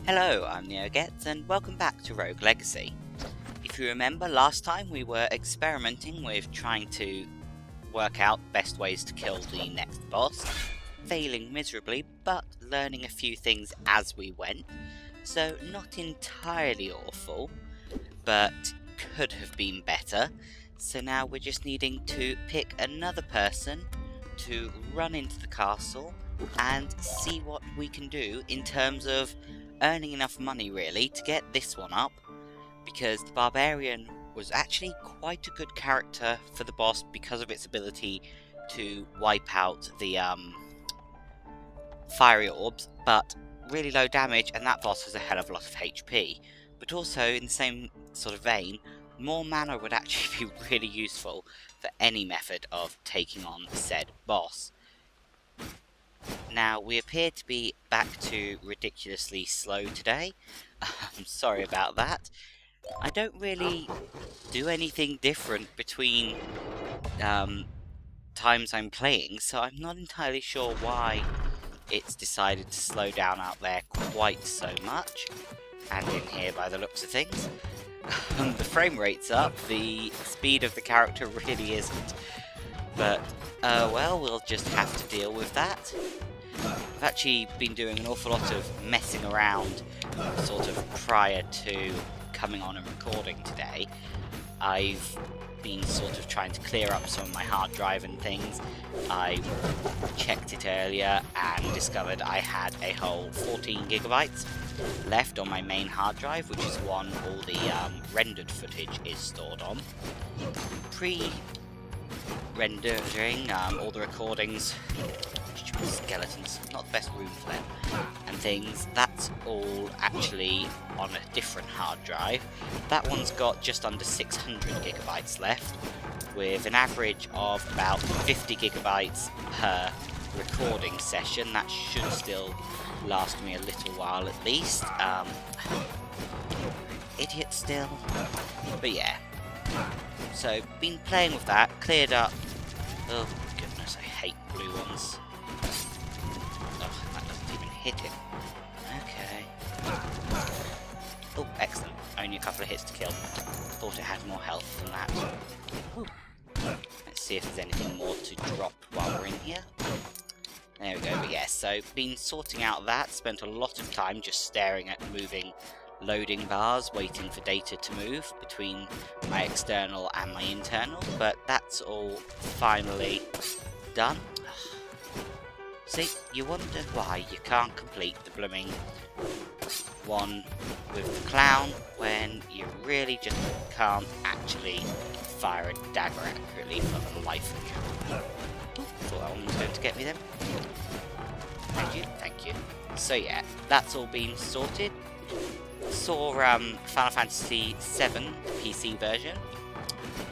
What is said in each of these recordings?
Hello, I'm NeoGets, and welcome back to Rogue Legacy. If you remember, last time we were experimenting with trying to work out best ways to kill the next boss, failing miserably, but learning a few things as we went, so not entirely awful, but could have been better. So now we're just needing to pick another person to run into the castle and see what we can do in terms of earning enough money really to get this one up, because the barbarian was actually quite a good character for the boss because of its ability to wipe out the fiery orbs, but really low damage, and that boss has a hell of a lot of HP. But also, in the same sort of vein, more mana would actually be really useful for any method of taking on said boss. Now, we appear to be back to ridiculously slow today. I'm sorry about that. I don't really do anything different between times I'm playing, so I'm not entirely sure why it's decided to slow down out there quite so much, and in here by the looks of things. The frame rate's up, the speed of the character really isn't, but well, we'll just have to deal with that. I've actually been doing an awful lot of messing around sort of prior to coming on and recording today. I've been sort of trying to clear up some of my hard drive and things. I checked it earlier and discovered I had a whole 14 gigabytes left on my main hard drive, which is one all the rendered footage is stored on. Pre-rendering all the recordings, skeletons, not the best room for them, and things, that's all actually on a different hard drive. That one's got just under 600 gigabytes left, with an average of about 50 gigabytes per recording session. That should still last me a little while at least. Idiot still, but yeah. So, been playing with that, cleared up. Oh goodness, I hate blue ones. That doesn't even hit him. Okay. Oh, excellent. Only a couple of hits to kill. Thought it had more health than that. Ooh. Let's see if there's anything more to drop while we're in here. There we go, but yes, so been sorting out that, spent a lot of time just staring at moving loading bars, waiting for data to move between my external and my internal, but that's all finally done. See, you wonder why you can't complete the blooming one with the clown when you really just can't actually fire a dagger accurately for the life of you. Thought that one was going to get me then. Thank you. So yeah, that's all been sorted. Saw Final Fantasy VII, the PC version,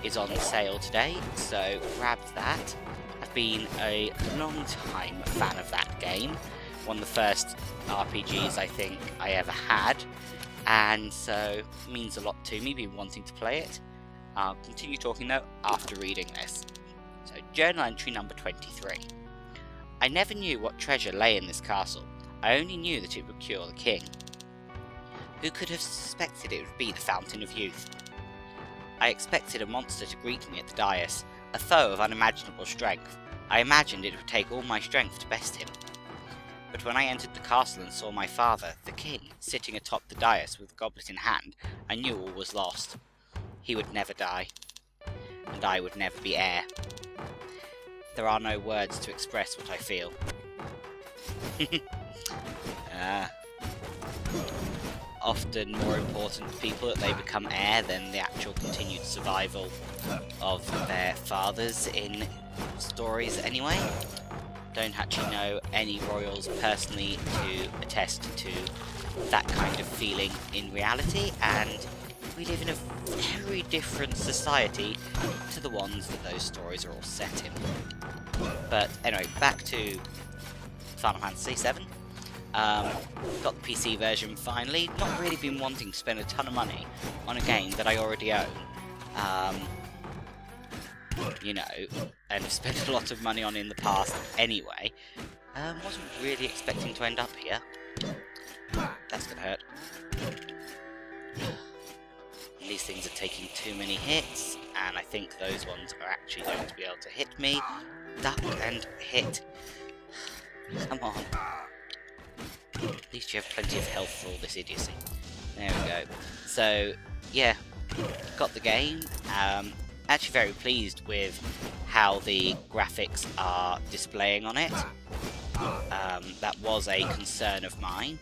is on sale today, so grabbed that. I've been a long time fan of that game, one of the first RPGs I think I ever had, and so it means a lot to me, been wanting to play it. I'll continue talking though after reading this. So, journal entry number 23. I never knew what treasure lay in this castle. I only knew that it would cure the king. Who could have suspected it would be the Fountain of Youth? I expected a monster to greet me at the dais, a foe of unimaginable strength. I imagined it would take all my strength to best him. But when I entered the castle and saw my father, the king, sitting atop the dais with a goblet in hand, I knew all was lost. He would never die, and I would never be heir. There are no words to express what I feel. Often more important to people that they become heir than the actual continued survival of their fathers in stories anyway. Don't actually know any royals personally to attest to that kind of feeling in reality, and we live in a very different society to the ones that those stories are all set in. But anyway, back to Final Fantasy VII. Got the PC version finally. Not really been wanting to spend a ton of money on a game that I already own. You know, and have spent a lot of money on in the past anyway. Wasn't really expecting to end up here. That's gonna hurt. These things are taking too many hits, and I think those ones are actually going to be able to hit me. Duck and hit. Come on. At least you have plenty of health for all this idiocy. There we go. So, yeah, got the game. Actually very pleased with how the graphics are displaying on it. That was a concern of mine.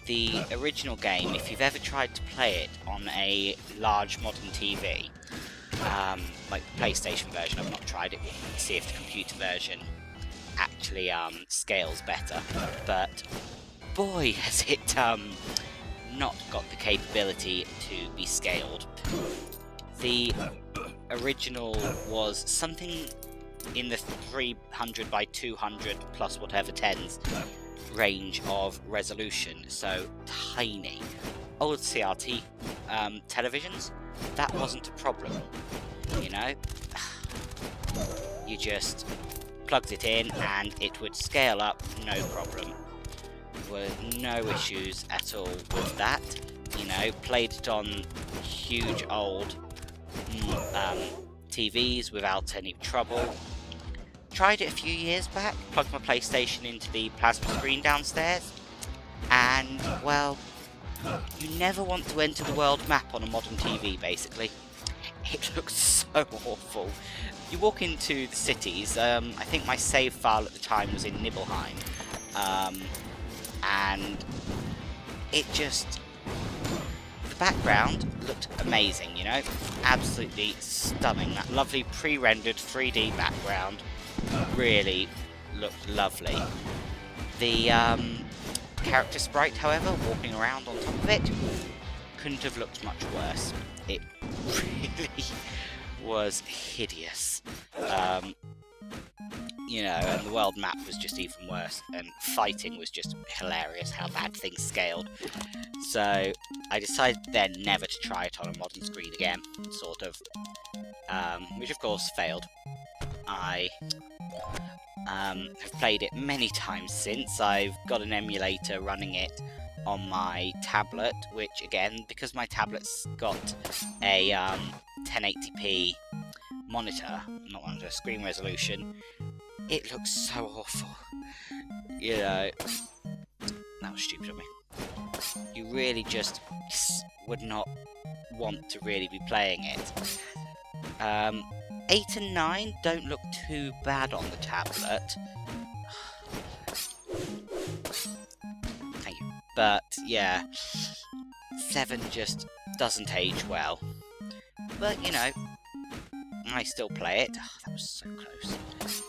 The original game, if you've ever tried to play it on a large modern TV, like the PlayStation version, I've not tried it to see if the computer version actually scales better, but boy has it not got the capability to be scaled. The original was something in the 300 by 200 plus whatever tens range of resolution, so tiny. Old CRT televisions, that wasn't a problem, you know. You just plugged it in and it would scale up, no problem. There were no issues at all with that, you know. Played it on huge old TVs without any trouble. Tried it a few years back, plugged my PlayStation into the plasma screen downstairs, and, well, you never want to enter the world map on a modern TV, basically. It looks so awful. You walk into the cities, I think my save file at the time was in Nibelheim, and it just... the background looked amazing, you know? Absolutely stunning. That lovely pre-rendered 3D background really looked lovely. The character sprite, however, walking around on top of it, couldn't have looked much worse. It really was hideous. You know, and the world map was just even worse, and fighting was just hilarious how bad things scaled. So I decided then never to try it on a modern screen again, sort of, which of course failed. I have played it many times since. I've got an emulator running it on my tablet, which again, because my tablet's got a 1080p monitor, not monitor, screen resolution, it looks so awful. You know, that was stupid of me. You really just would not want to really be playing it. 8 and 9 don't look too bad on the tablet. Thank you. But, yeah, 7 just doesn't age well. But, you know, I still play it. Oh, that was so close.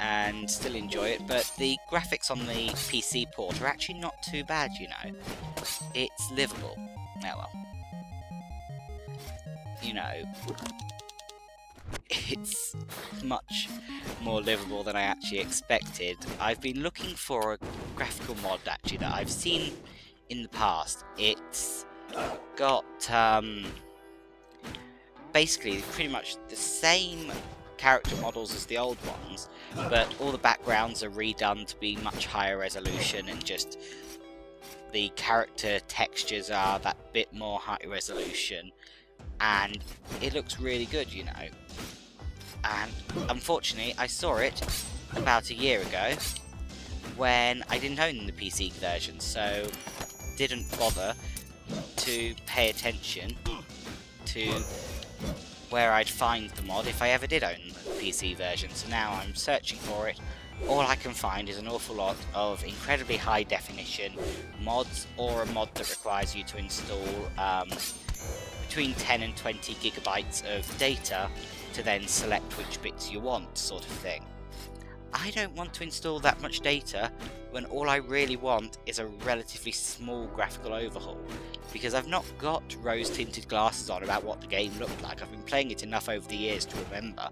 And still enjoy it, but the graphics on the PC port are actually not too bad, you know. It's livable. Oh well. You know, it's much more livable than I actually expected. I've been looking for a graphical mod, actually, that I've seen in the past. It's got, basically pretty much the same character models as the old ones, but all the backgrounds are redone to be much higher resolution, and just the character textures are that bit more high resolution, and it looks really good, you know. And unfortunately I saw it about a year ago when I didn't own the PC version, so didn't bother to pay attention to where I'd find the mod if I ever did own the PC version. So now I'm searching for it. All I can find is an awful lot of incredibly high definition mods, or a mod that requires you to install between 10 and 20 gigabytes of data to then select which bits you want, sort of thing. I don't want to install that much data when all I really want is a relatively small graphical overhaul, because I've not got rose-tinted glasses on about what the game looked like. I've been playing it enough over the years to remember,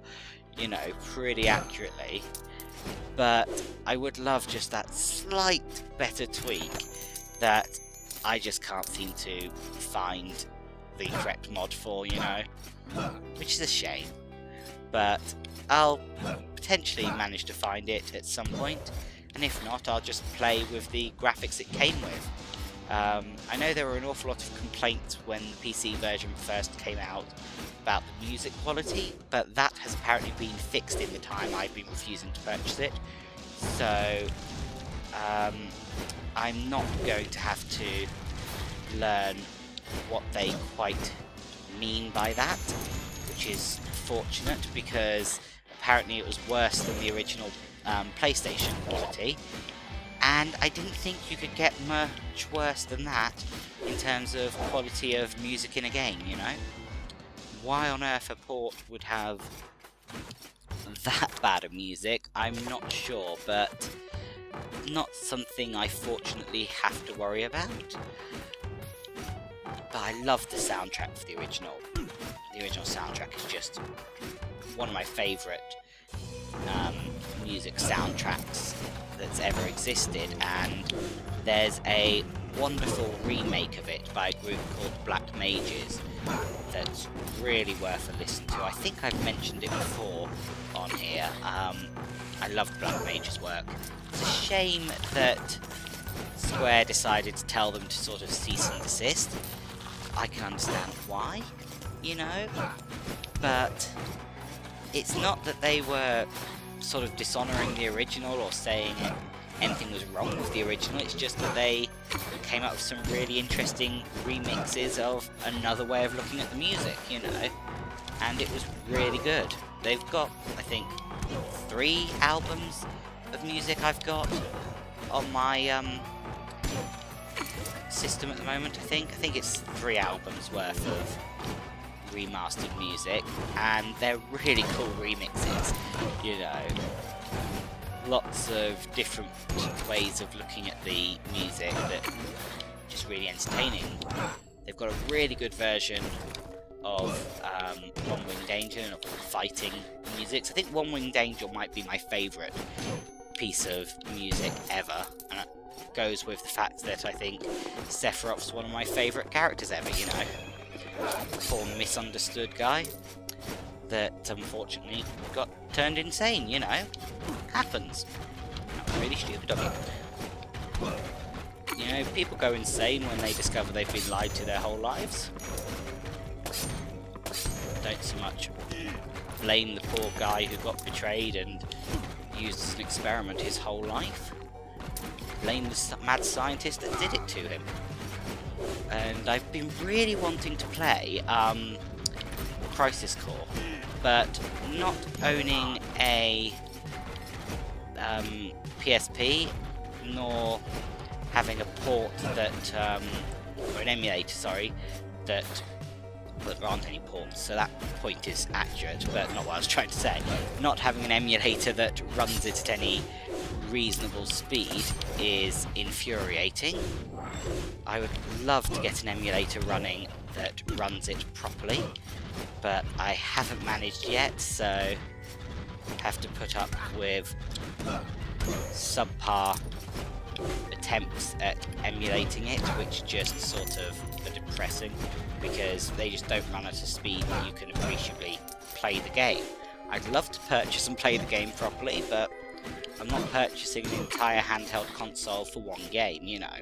you know, pretty accurately. But I would love just that slight better tweak that I just can't seem to find the correct mod for, you know, which is a shame. But I'll potentially manage to find it at some point, and if not, I'll just play with the graphics it came with. I know there were an awful lot of complaints when the PC version first came out about the music quality, but that has apparently been fixed in the time I've been refusing to purchase it. So I'm not going to have to learn what they quite mean by that, which is fortunate because apparently it was worse than the original PlayStation quality, and I didn't think you could get much worse than that in terms of quality of music in a game, you know? Why on earth a port would have that bad of music, I'm not sure, but not something I fortunately have to worry about. But I love the soundtrack for the original. The original soundtrack is just one of my favourite music soundtracks that's ever existed, and there's a wonderful remake of it by a group called Black Mages that's really worth a listen to. I think I've mentioned it before on here. I love Black Mages' work. It's a shame that Square decided to tell them to sort of cease and desist. I can understand why, you know, but it's not that they were sort of dishonouring the original or saying anything was wrong with the original, it's just that they came up with some really interesting remixes of another way of looking at the music, you know, and it was really good. They've got, I think, 3 albums of music I've got on my system at the moment. I think it's 3 albums worth of remastered music, and they're really cool remixes, you know. Lots of different ways of looking at the music that are just really entertaining. They've got a really good version of One Winged Angel and of all the fighting music. So I think One Winged Angel might be my favourite piece of music ever, and it goes with the fact that I think Sephiroth's one of my favourite characters ever, you know. Poor misunderstood guy that unfortunately got turned insane, you know. Happens. That was really stupid of you. You know, people go insane when they discover they've been lied to their whole lives. Don't so much blame the poor guy who got betrayed and used as an experiment his whole life. Blame the mad scientist that did it to him. And I've been really wanting to play Crisis Core, but not owning a PSP, nor having a port that, or an emulator, sorry, that, well, there aren't any ports, so that point is accurate, but not what I was trying to say. Not having an emulator that runs it at any reasonable speed is infuriating. I would love to get an emulator running that runs it properly, but I haven't managed yet, so have to put up with subpar attempts at emulating it, which just sort of are depressing because they just don't run at a speed that you can appreciably play the game. I'd love to purchase and play the game properly, but I'm not purchasing an entire handheld console for one game, you know.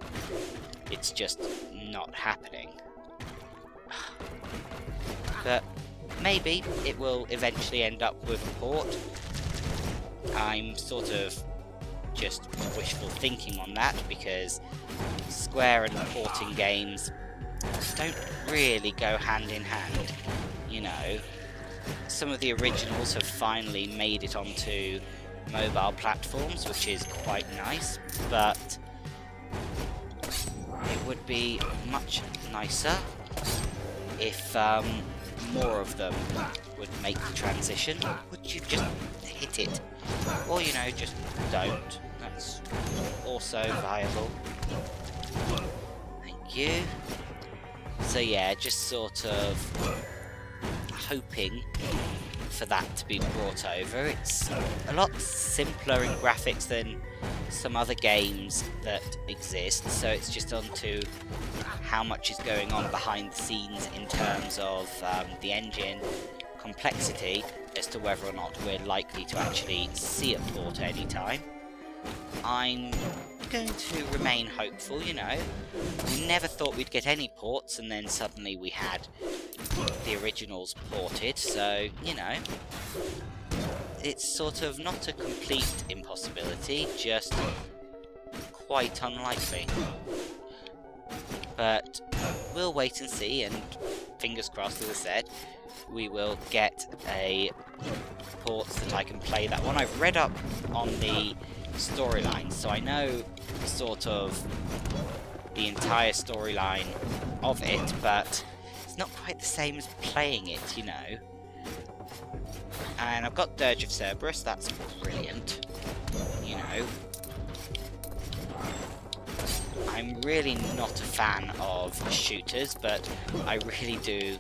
It's just not happening. But maybe it will eventually end up with a port. I'm sort of just wishful thinking on that because Square and porting games don't really go hand in hand, you know. Some of the originals have finally made it onto mobile platforms, which is quite nice, but it would be much nicer if more of them would make the transition. Would you just hit it? Or, you know, just don't. That's also viable. Thank you. So yeah, just sort of hoping for that to be brought over. It's a lot simpler in graphics than some other games that exist, so it's just on to how much is going on behind the scenes in terms of the engine complexity as to whether or not we're likely to actually see a port anytime. I'm going to remain hopeful, you know. We never thought we'd get any ports, and then suddenly we had the originals ported, so, you know, it's sort of not a complete impossibility, just quite unlikely. But we'll wait and see, and fingers crossed, as I said, we will get a port that I can play that one. I've read up on the storyline, so I know sort of the entire storyline of it, but it's not quite the same as playing it, you know. And I've got Dirge of Cerberus, that's brilliant, you know. I'm really not a fan of shooters, but I really do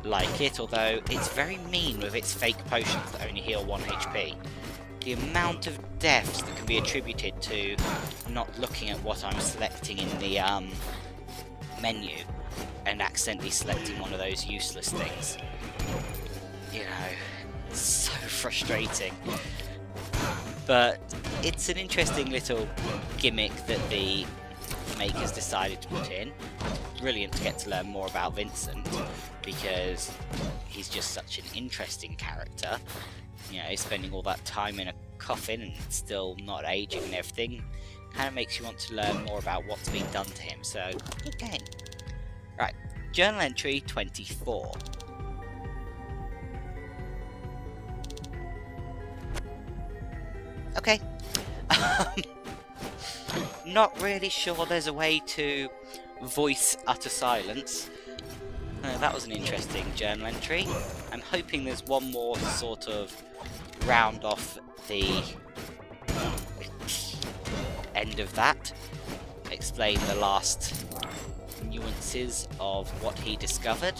like it, although it's very mean with its fake potions that only heal 1 HP. The amount of deaths that can be attributed to not looking at what I'm selecting in the menu and accidentally selecting one of those useless things. You know, it's so frustrating. But it's an interesting little gimmick that the makers decided to put in. Brilliant to get to learn more about Vincent, because he's just such an interesting character. You know, spending all that time in a coffin and still not aging and everything kind of makes you want to learn more about what's being done to him, so good game. Right, journal entry 24. Okay. Not really sure there's a way to voice utter silence. That was an interesting journal entry. I'm hoping there's one more to sort of round off the end of that. Explain the last nuances of what he discovered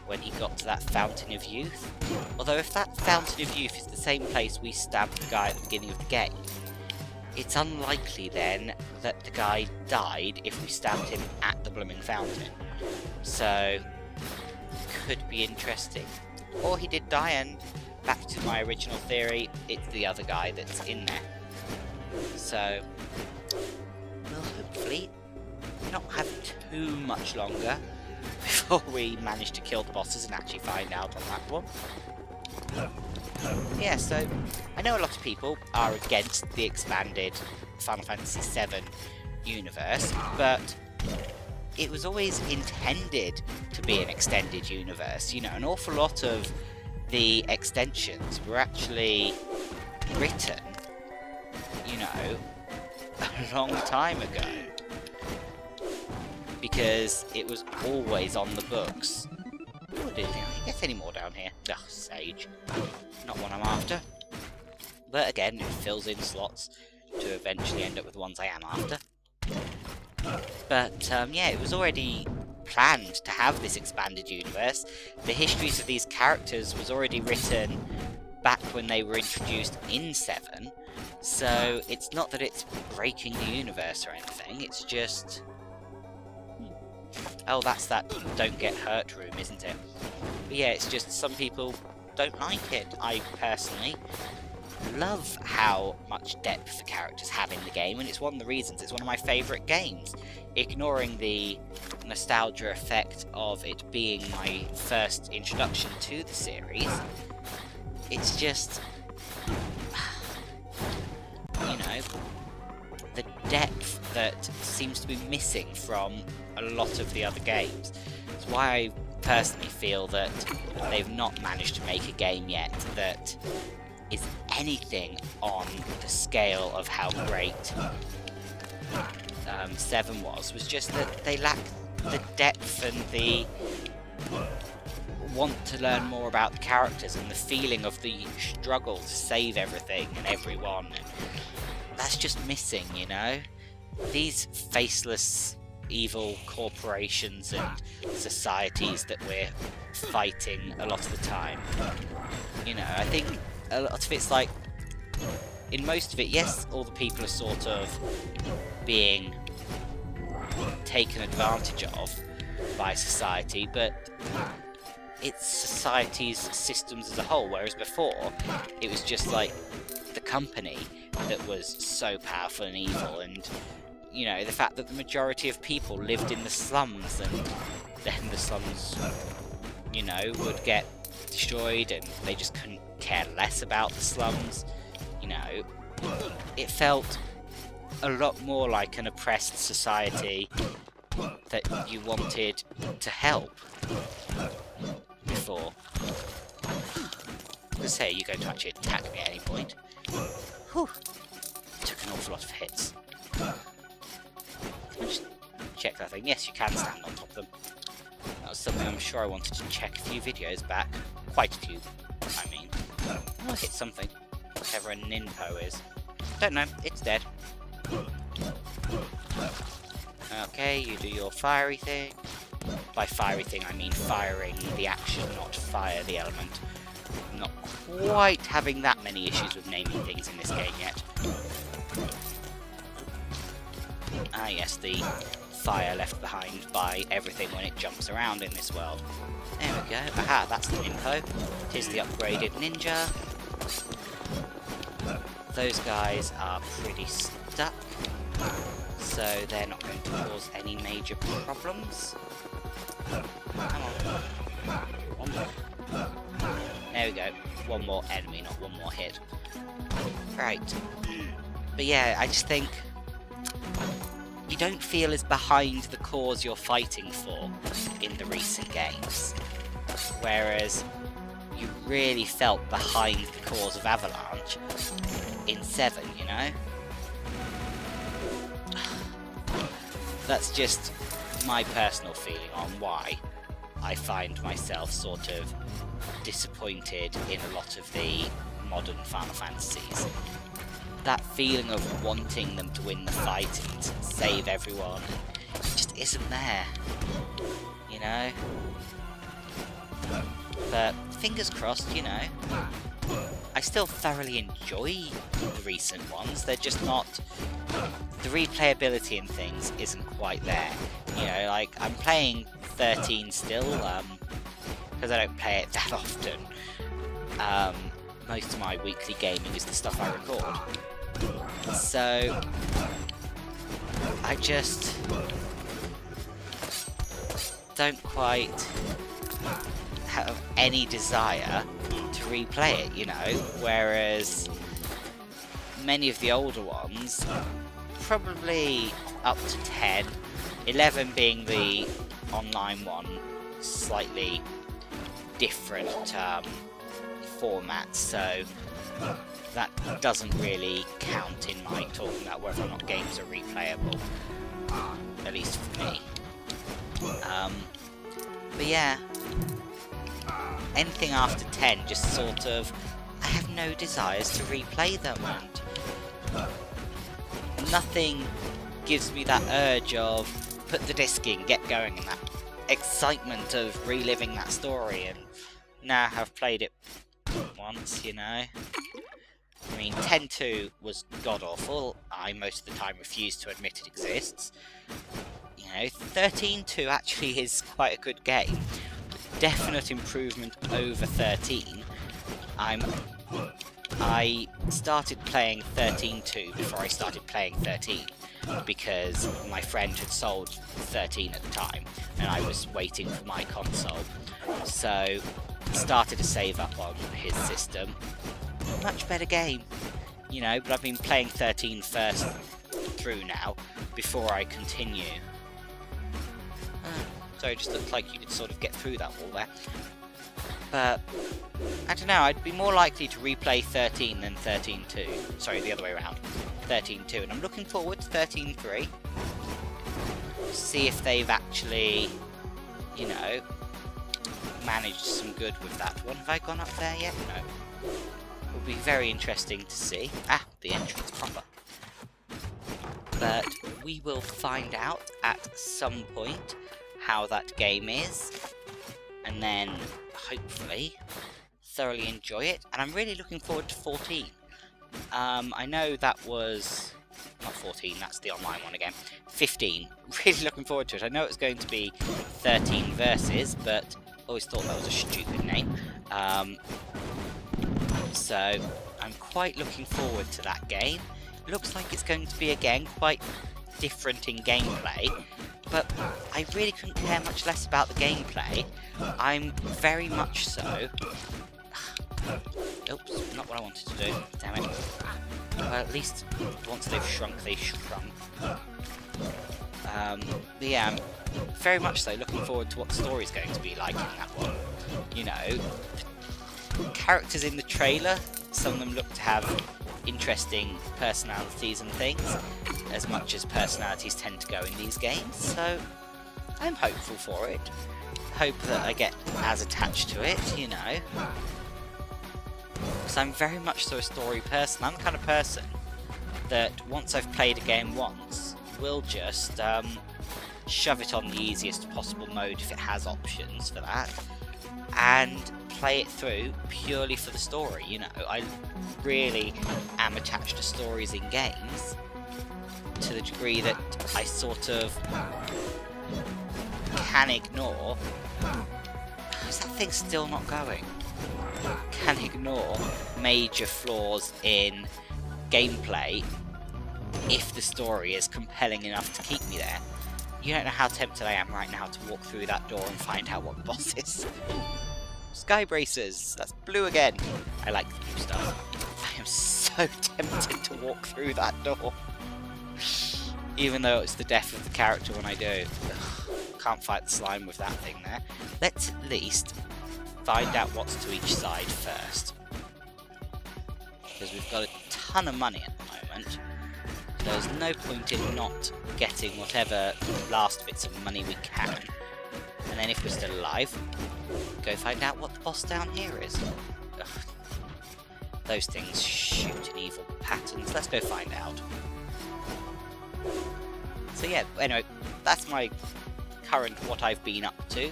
when he got to that Fountain of Youth. Although if that Fountain of Youth is the same place we stabbed the guy at the beginning of the game, it's unlikely then that the guy died if we stabbed him at the blooming fountain. So, could be interesting. Or he did die, and back to my original theory, it's the other guy that's in there. So, we'll hopefully not have too much longer before we manage to kill the bosses and actually find out on that one. Yeah, so I know a lot of people are against the expanded Final Fantasy VII universe, but it was always intended to be an extended universe. You know, an awful lot of the extensions were actually written, you know, a long time ago, because it was always on the books. Ooh, didn't think I could get any more down here. Ugh, Sage. Not one I'm after. But again, it fills in slots to eventually end up with the ones I am after. But yeah, it was already planned to have this expanded universe. The histories of these characters was already written back when they were introduced in 7. So it's not that it's breaking the universe or anything, it's just... Oh, that's that don't get hurt room, isn't it? But yeah, it's just some people don't like it. I personally love how much depth the characters have in the game, and it's one of the reasons it's one of my favourite games. Ignoring the nostalgia effect of it being my first introduction to the series, it's just... you know, the depth that seems to be missing from a lot of the other games. It's why I personally feel that they've not managed to make a game yet that is anything on the scale of how great 7 was just that they lack the depth and the want to learn more about the characters and the feeling of the struggle to save everything and everyone. That's just missing, you know? These faceless evil corporations and societies that we're fighting a lot of the time. You know, I think a lot of it's like, in most of it, yes, all the people are sort of being taken advantage of by society, but it's society's systems as a whole, whereas before, it was just like the company that was so powerful and evil, and you know, the fact that the majority of people lived in the slums, and then the slums, you know, would get destroyed and they just couldn't care less about the slums. You know, it felt a lot more like an oppressed society that you wanted to help before. Let's say you're going to actually attack me at any point. Whew. Took an awful lot of hits. Can I just check that thing? Yes, you can stand on top of them. That was something I'm sure I wanted to check a few videos back. Quite a few, I mean. I'll hit something. Whatever a ninpo is. Don't know, it's dead. Okay, you do your fiery thing. By fiery thing, I mean firing the action, not fire the element. I'm not quite having that many issues with naming things in this game yet. Ah yes, the fire left behind by everything when it jumps around in this world. There we go. Aha, that's the ninpo. Tis the upgraded ninja. Those guys are pretty stuck, so they're not going to cause any major problems. Come on. One more. There we go. One more enemy, not one more hit. Right. But yeah, I just think you don't feel as behind the cause you're fighting for in the recent games. Whereas you really felt behind the cause of Avalanche in 7, you know? That's just my personal feeling on why I find myself sort of disappointed in a lot of the modern Final Fantasies. That feeling of wanting them to win the fight and save everyone, it just isn't there, you know? But fingers crossed, you know. I still thoroughly enjoy the recent ones, they're just not... The replayability and things isn't quite there. You know, like, I'm playing 13 still, because I don't play it that often. Most of my weekly gaming is the stuff I record. So, I just don't quite have any desire to replay it, you know, whereas many of the older ones, probably up to 10, 11 being the online one, slightly different format, so that doesn't really count in my talking about whether or not games are replayable, at least for me. But yeah, anything after 10 just sort of, I have no desires to replay them, and nothing gives me that urge of put the disc in, get going, and that excitement of reliving that story. And now I've played it once, you know. I mean, 10.2 was god-awful. I most of the time refuse to admit it exists. You know, 13.2 actually is quite a good game. Definite improvement over 13. I started playing 13.2 before I started playing 13, because my friend had sold 13 at the time, and I was waiting for my console. So, started to save up on his system. Much better game, you know, but I've been playing 13 first through now, before I continue. So it just looked like you could sort of get through that wall there. But, I don't know, I'd be more likely to replay 13 than 13.2. Sorry, the other way around. 13.2, and I'm looking forward to 13.3. See if they've actually, you know, managed some good with that one. Have I gone up there yet? No. It will be very interesting to see. Ah, the entrance proper. But we will find out at some point how that game is, and then hopefully thoroughly enjoy it. And I'm really looking forward to 14. I know that was not 14, that's the online one again. 15. Really looking forward to it. I know it's going to be 13 versus, but always thought that was a stupid name. So I'm quite looking forward to that game. Looks like it's going to be again quite different in gameplay, but I really couldn't care much less about the gameplay. I'm very much so... Oops, not what I wanted to do, damn it. Well, at least once they've shrunk, they shrunk. But yeah, I'm very much so looking forward to what the story's going to be like in that one. You know, characters in the trailer, some of them look to have interesting personalities and things, as much as personalities tend to go in these games, so I'm hopeful for it. Hope that I get as attached to it, you know. Because I'm very much so a story person. I'm the kind of person that once I've played a game once, will just shove it on the easiest possible mode if it has options for that, and play it through purely for the story. You know, I really am attached to stories in games to the degree that I sort of can ignore... Is that thing still not going? Can ignore major flaws in gameplay if the story is compelling enough to keep me there. You don't know how tempted I am right now to walk through that door and find out what the boss is. Sky bracers! That's blue again! I like the blue stuff. I am so tempted to walk through that door. Even though it's the death of the character when I do. Ugh, can't fight the slime with that thing there. Let's at least find out what's to each side first. Because we've got a ton of money at the moment. There's no point in not getting whatever last bits of money we can. And then if we're still alive, go find out what the boss down here is. Ugh. Those things shoot in evil patterns. Let's go find out. So yeah, anyway, that's my current what I've been up to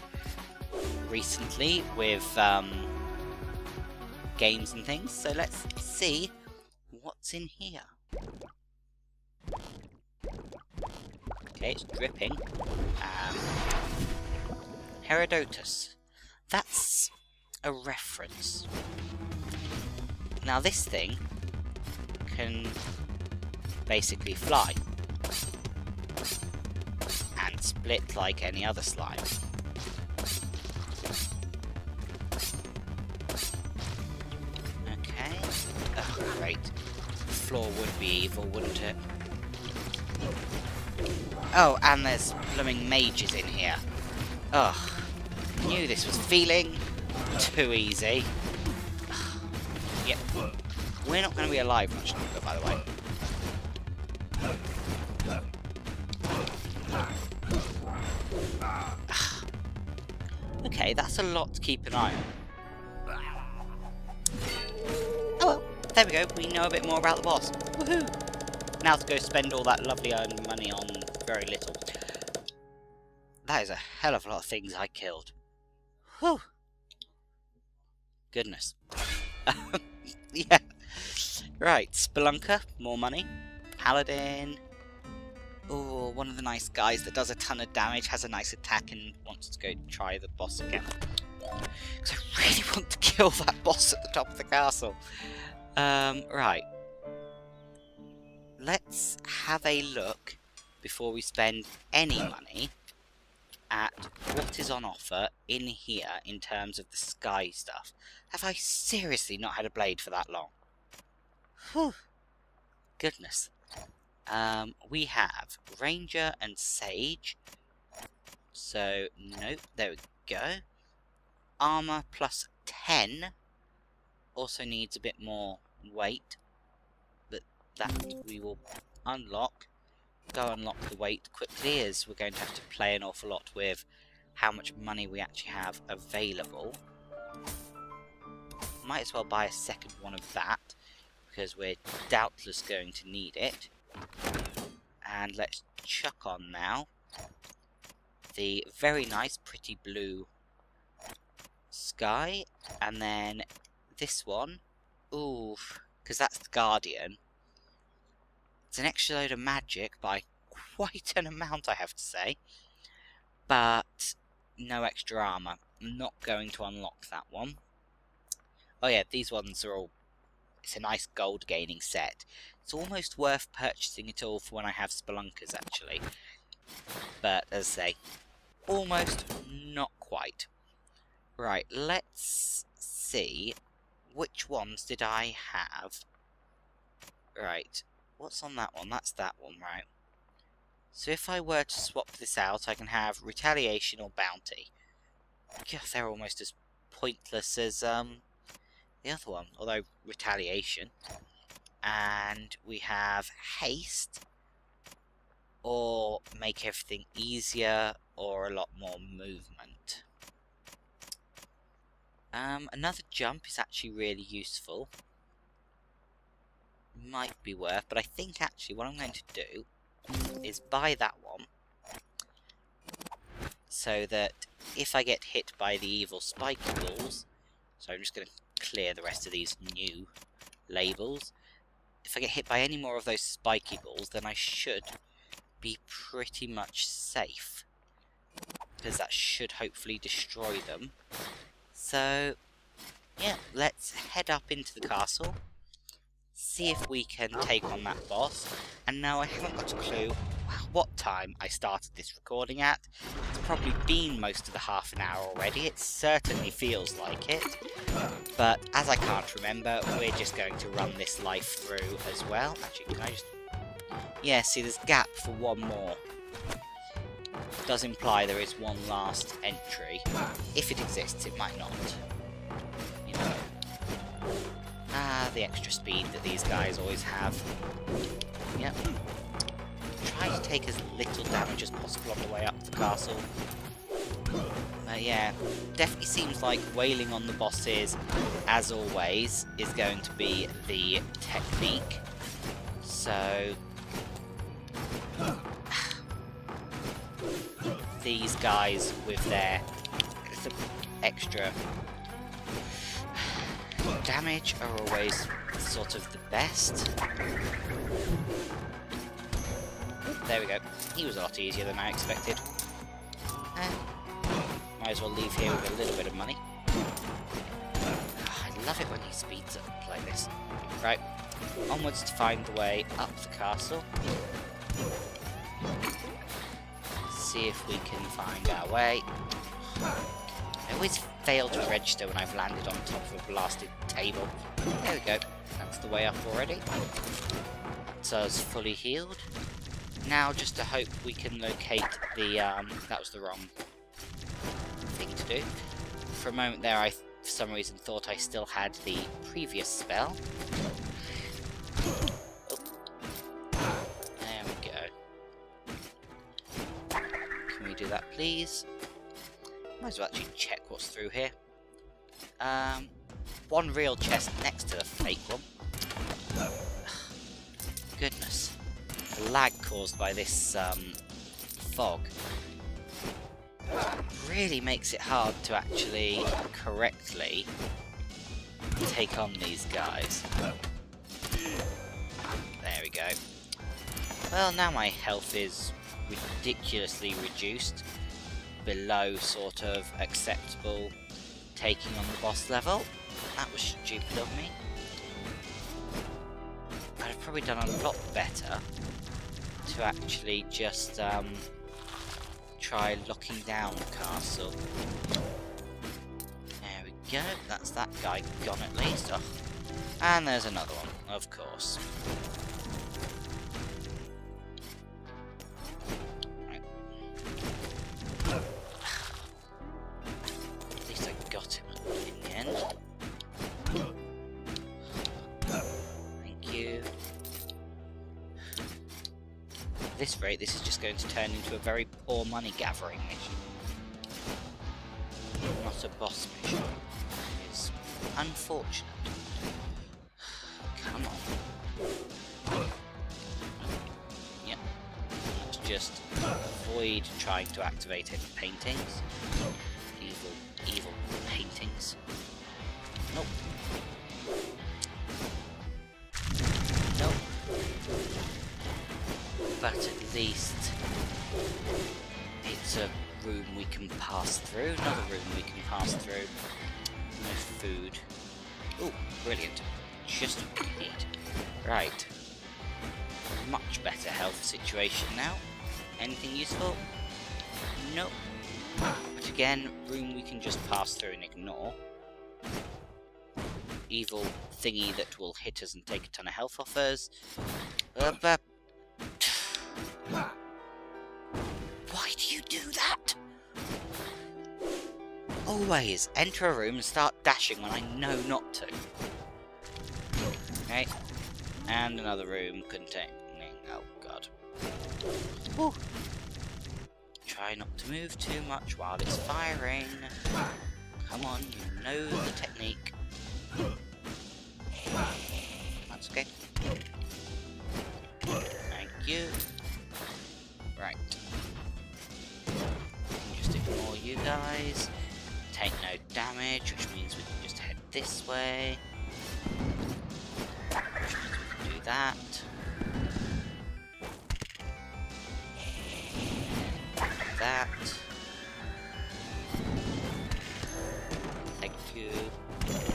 recently with games and things. So let's see what's in here. Okay, it's dripping. Herodotus. That's a reference. Now this thing can basically fly and split like any other slime. Okay. Oh, great. The floor would be evil, wouldn't it? Oh, and there's blooming mages in here. Ugh. Knew this was feeling too easy. Yep. We're not going to be alive much longer, by the way. Okay, that's a lot to keep an eye on. Oh well, there we go. We know a bit more about the boss. Woohoo! Now to go spend all that lovely earned money on very little. That is a hell of a lot of things I killed. Whew. Goodness. Yeah. Right, Spelunker, more money. Paladin. Oh, one of the nice guys that does a ton of damage, has a nice attack, and wants to go try the boss again. Because I really want to kill that boss at the top of the castle. Right. Let's have a look, before we spend any money, at what is on offer in here in terms of the sky stuff. Have I seriously not had a blade for that long? Whew. Goodness. We have Ranger and Sage. So, nope, there we go. Armor plus 10. Also needs a bit more weight. But that we will unlock. Go unlock the weight quickly, as we're going to have to play an awful lot with how much money we actually have available. Might as well buy a second one of that, because we're doubtless going to need it. And let's chuck on now the very nice pretty blue sky, and then this one, ooh, because that's the Guardian. It's an extra load of magic by quite an amount, I have to say, but no extra armor. I'm not going to unlock that one. Oh yeah, these ones are all It's a nice gold gaining set. It's almost worth purchasing it all for when I have spelunkers, actually. But, as I say, almost, not quite. Right, let's see. Which ones did I have? Right, what's on that one? That's that one, right. So if I were to swap this out, I can have Retaliation or Bounty. God, they're almost as pointless as the other one, although Retaliation. And we have Haste, or Make Everything Easier, or a lot more movement. Another jump is actually really useful. Might be worth, but I think actually what I'm going to do is buy that one, so that if I get hit by the evil spiky balls, so I'm just going to clear the rest of these new labels. If I get hit by any more of those spiky balls, then I should be pretty much safe, because that should hopefully destroy them. So, yeah, let's head up into the castle, see if we can take on that boss. And now I haven't got a clue what time I started this recording at. It's probably been most of the half an hour already. It certainly feels like it. But as I can't remember, we're just going to run this life through as well. Actually, can I just... Yeah, see, there's a gap for one more. Does imply there is one last entry. If it exists, it might not. You know. Ah, the extra speed that these guys always have. Yep. Try to take as little damage as possible on the way up the castle. But yeah, definitely seems like wailing on the bosses, as always, is going to be the technique. So... these guys with their extra damage are always sort of the best. There we go. He was a lot easier than I expected. Might as well leave here with a little bit of money. I love it when he speeds up like this. Right, onwards to find the way up the castle. See if we can find our way. I always fail to register when I've landed on top of a blasted table. There we go. That's the way up already. That's us fully healed. Now just to hope we can locate the... that was the wrong thing to do. For a moment there I, for some reason, thought I still had the previous spell. Oh. There we go. Can we do that, please? Might as well actually check what's through here. One real chest next to the fake one. Goodness. The lag caused by this fog really makes it hard to actually correctly take on these guys. There we go. Well, now my health is ridiculously reduced, below sort of acceptable taking on the boss level. That was stupid of me. I'd have probably done a lot better to actually just try locking down the castle. There we go, that's that guy gone at least. Oh. And there's another one, of course. Right. At least I got him in the end. Thank you. At this rate, this is just going to turn into a very poor money gathering mission. Not a boss mission. It's unfortunate. Come on. Yep. Let's just avoid trying to activate any paintings. Evil paintings. Nope. Nope. But at least it's a room we can pass through, another room we can pass through. No food. Oh, brilliant. just what we need. Right. Much better health situation now. Anything useful? Nope. But again, room we can just pass through and ignore. Evil thingy that will hit us and take a ton of health off us. Why do you do that? Always enter a room and start dashing when I know not to. Okay. And another room containing... oh god. Woo. Try not to move too much while it's firing. Come on, you know the technique. That's okay. Thank you. Right. Just ignore you guys. Take no damage, which means we can just head this way. Which means we can do that. That. Thank you.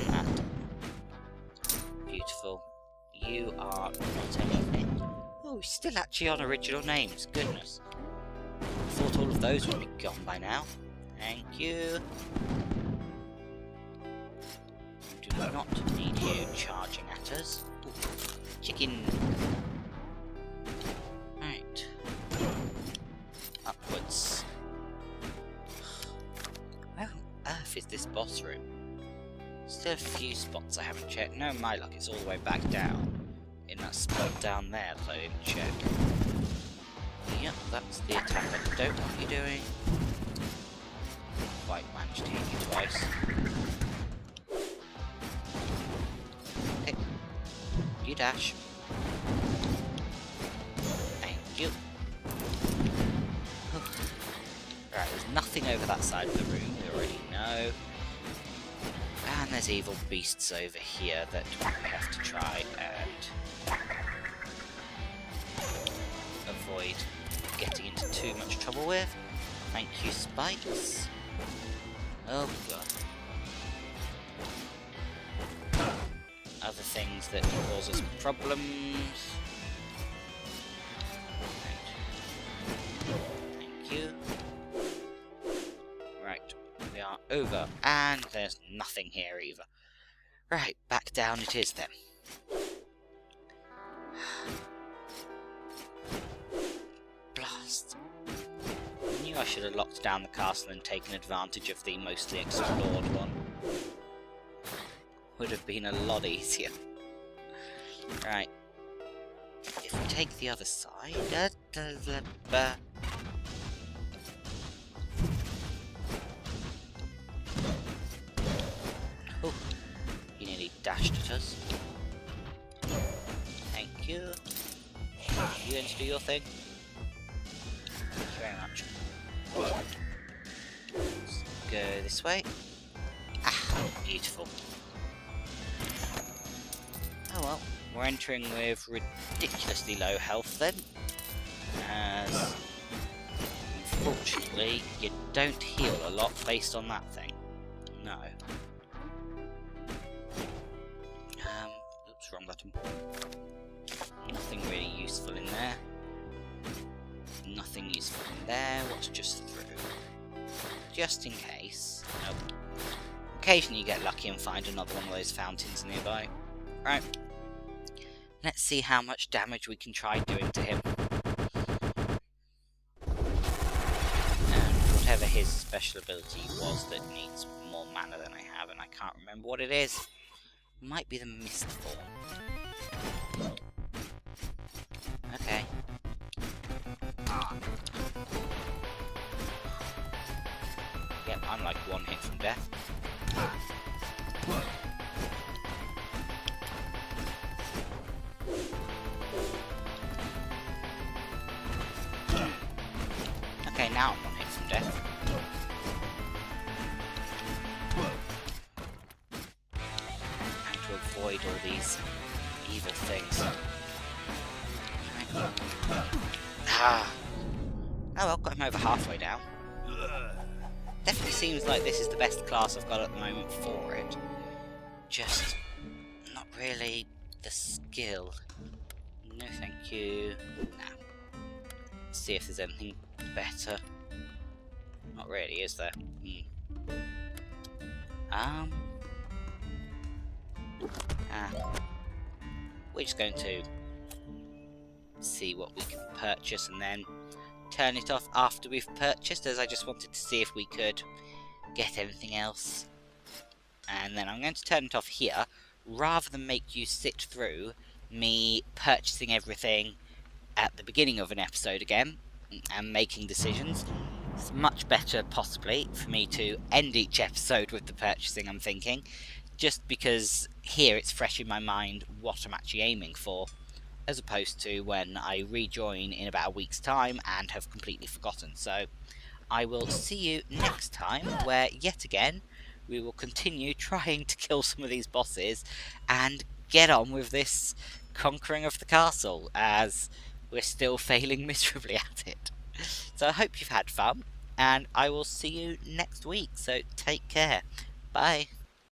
That. Beautiful. You are not anything. Oh, we're still actually on original names. Goodness. I thought all of those would be gone by now. Thank you. Do not need you charging at us. Ooh, chicken. Right. Upwards. Where on earth is this boss room? Still a few spots I haven't checked. No, my luck, it's all the way back down. In that spot down there that I didn't check. Yep, that's the attack I don't want you doing. Quite managed to hit you twice. Okay. You dash. Thank you. Right, there's nothing over that side of the room, we already know. And there's evil beasts over here that we have to try and avoid getting into too much trouble with. Thank you, spikes. Oh god. Other things that cause us problems. Thank you. Right, we are over, and there's nothing here either. Right, back down it is then. Blast. I knew I should have locked down the castle and taken advantage of the mostly explored one. Would have been a lot easier. Right. If we take the other side... Oh, he nearly dashed at us. Thank you. You going to do your thing? Thank you very much. Let's go this way. Ah, beautiful. Oh well, we're entering with ridiculously low health then. As unfortunately, you don't heal a lot based on that thing. No. Oops, wrong button. Nothing really useful in there. Nothing useful in there. What's just through? Just in case. Nope. Occasionally you get lucky and find another one of those fountains nearby. Right. Let's see how much damage we can try doing to him. And whatever his special ability was that needs more mana than I have, and I can't remember what it is. It might be the Mist Form. Okay. Yep, I'm like one hit from death. Okay, now I'm one hit from death. And to avoid all these evil things. Ah! Oh well, got him over halfway down. Definitely seems like this is the best class I've got at the moment for it. Just not really the skill. No thank you. Nah. Let's see if there's anything better. Not really, is there? We're just going to see what we can purchase and then turn it off after we've purchased, as I just wanted to see if we could get anything else. And then I'm going to turn it off here, rather than make you sit through me purchasing everything at the beginning of an episode again and making decisions. It's much better, possibly, for me to end each episode with the purchasing I'm thinking, just because here it's fresh in my mind what I'm actually aiming for, as opposed to when I rejoin in about a week's time and have completely forgotten. So I will see you next time, where yet again we will continue trying to kill some of these bosses and get on with this conquering of the castle, as we're still failing miserably at it. So I hope you've had fun, and I will see you next week, so take care. Bye.